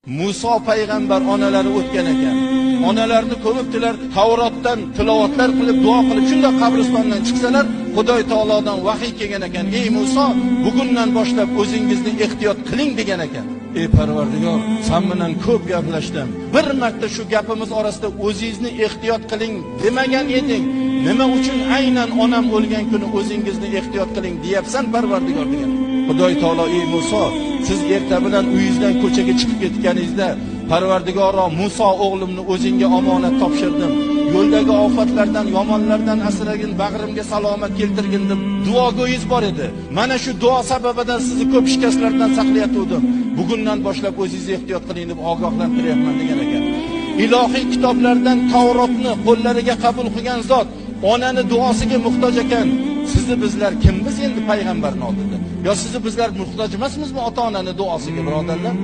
Muso payg'ambar onalari o'tgan ekan. Onalarni ko'mibdilar, Tavrotdan tilovatlar qilib, duo qilib, shunda qabristondan chiqsalar, Xudoy taolodan vahiy kelgan ekan. Ey Muso, bugundan boshlab o'zingizni ehtiyot qiling degan ekan. Ey Parvardigor, sen bilan ko'p gaplashdim. Bir marta shu gapimiz orasida o'zingizni ehtiyot qiling demagan eding. Nima uchun aynan onam o'lgan kuni o'zingizni ehtiyot qiling deyapsan Parvardigor degan. Xudoy taolo ey Muso, siz erta bilan uyingizdan ko'chaga chiqib ketganingizda Parvardigoro Muso o'g'limni o'zingga omonat topshirdim. Yo'ldagi ofatlardan, yomonlardan asragin, bag'rimga salomat keltirgin deb duogo'yingiz bor edi. Mana shu duo sababidan sizni ko'p shikastlardan saqlayatdim. Bugundan boshlab o'zingizni ehtiyot qiling deb ogohlantiryapman degan ekan. Ilohiy kitoblardan Tavrotni qo'llariga qabul qilgan zot onani duosiga muhtoj ekan. Sizni bizlar kimmiz endi payg'ambarning oldida? Yo sizni bizlar muhtoj emasmizmi ota-onani duosiga, birodarlar?